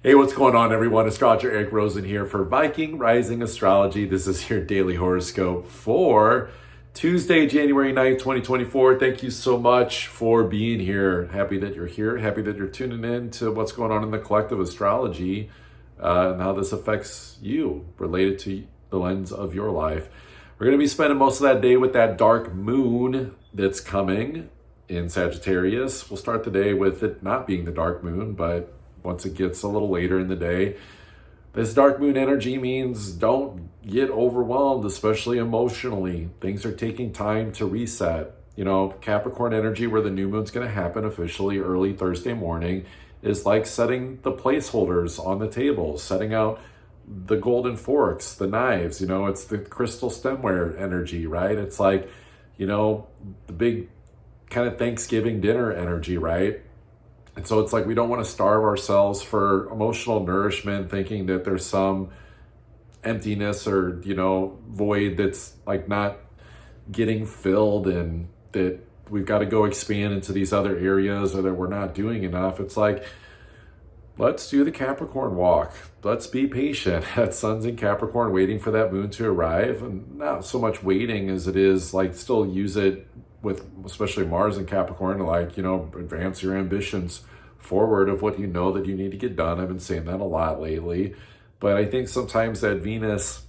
Hey, what's going on, everyone? Astrologer Eric Rosen here for Viking Rising Astrology. This is your daily horoscope for Tuesday, January 9th, 2024. Thank you so much for being here. Happy that you're here. Happy that you're tuning in to what's going on in the collective astrology and how this affects you related to the lens of your life. We're going to be spending most of that day with that dark moon that's coming in Sagittarius. We'll start the day with it not being the dark moon, but once it gets a little later in the day, this dark moon energy means don't get overwhelmed, especially emotionally. Things are taking time to reset. You know, Capricorn energy, where the new moon's going to happen officially early Thursday morning, is like setting the placeholders on the table, setting out the golden forks, the knives. You know, it's the crystal stemware energy, right? It's like, you know, the big kind of Thanksgiving dinner energy, right? And so it's like we don't want to starve ourselves for emotional nourishment, thinking that there's some emptiness or, you know, void that's like not getting filled and that we've got to go expand into these other areas or that we're not doing enough. It's like, let's do the Capricorn walk. Let's be patient. That sun's in Capricorn waiting for that moon to arrive, and not so much waiting as it is like still use it with especially Mars and Capricorn to, like, you know, advance your ambitions forward of what you know that you need to get done. I've been saying that a lot lately, but I think sometimes that Venus,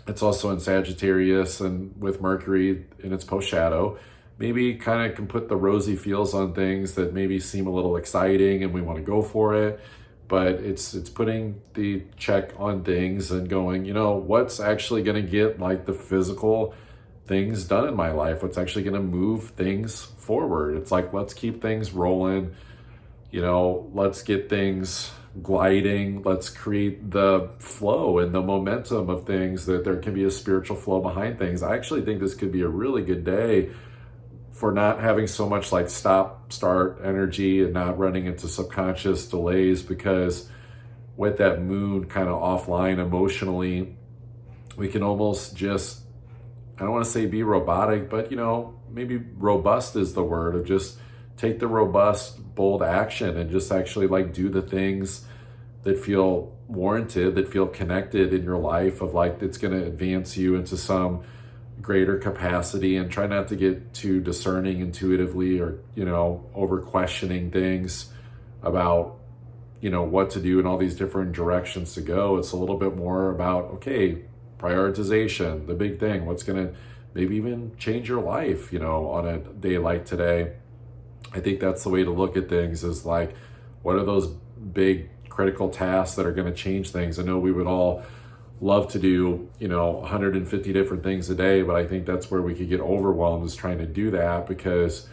it's also in Sagittarius and with Mercury in its post shadow, maybe kind of can put the rosy feels on things that maybe seem a little exciting and we want to go for it, but it's putting the check on things and going, you know, what's actually going to get like the physical things done in my life, what's actually going to move things forward. It's like, let's keep things rolling, you know, let's get things gliding, let's create the flow and the momentum of things, that there can be a spiritual flow behind things. I actually think this could be a really good day for not having so much like stop start energy and not running into subconscious delays, because with that moon kind of offline emotionally, we can almost just, I don't want to say be robotic, but, you know, maybe robust is the word, of just take the robust, bold action and just actually like do the things that feel warranted, that feel connected in your life, of like, it's going to advance you into some greater capacity, and try not to get too discerning intuitively or, you know, over questioning things about, you know, what to do in all these different directions to go. It's a little bit more about, okay, prioritization, the big thing, what's going to maybe even change your life, you know, on a day like today. I think that's the way to look at things, is like, what are those big critical tasks that are going to change things? I know we would all love to do, you know, 150 different things a day, but I think that's where we could get overwhelmed, is trying to do that, because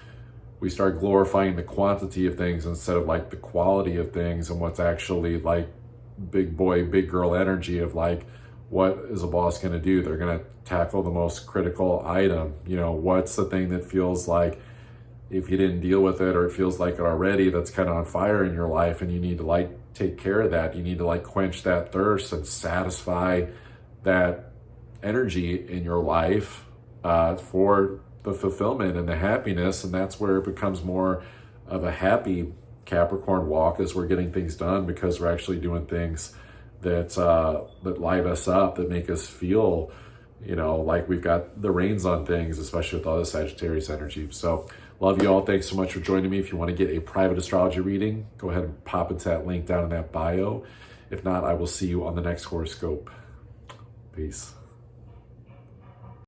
we start glorifying the quantity of things instead of like the quality of things, and what's actually like big boy, big girl energy of like, what is a boss going to do? They're going to tackle the most critical item. You know, what's the thing that feels like, if you didn't deal with it, or it feels like it already, that's kind of on fire in your life, and you need to like take care of that. You need to like quench that thirst and satisfy that energy in your life for the fulfillment and the happiness. And that's where it becomes more of a happy Capricorn walk, as we're getting things done because we're actually doing things that that light us up, that make us feel, you know, like we've got the reins on things, especially with all the Sagittarius energy. So love you all. Thanks so much for joining me. If you want to get a private astrology reading, go ahead and pop into that link down in that bio. If not, I will see you on the next horoscope. Peace.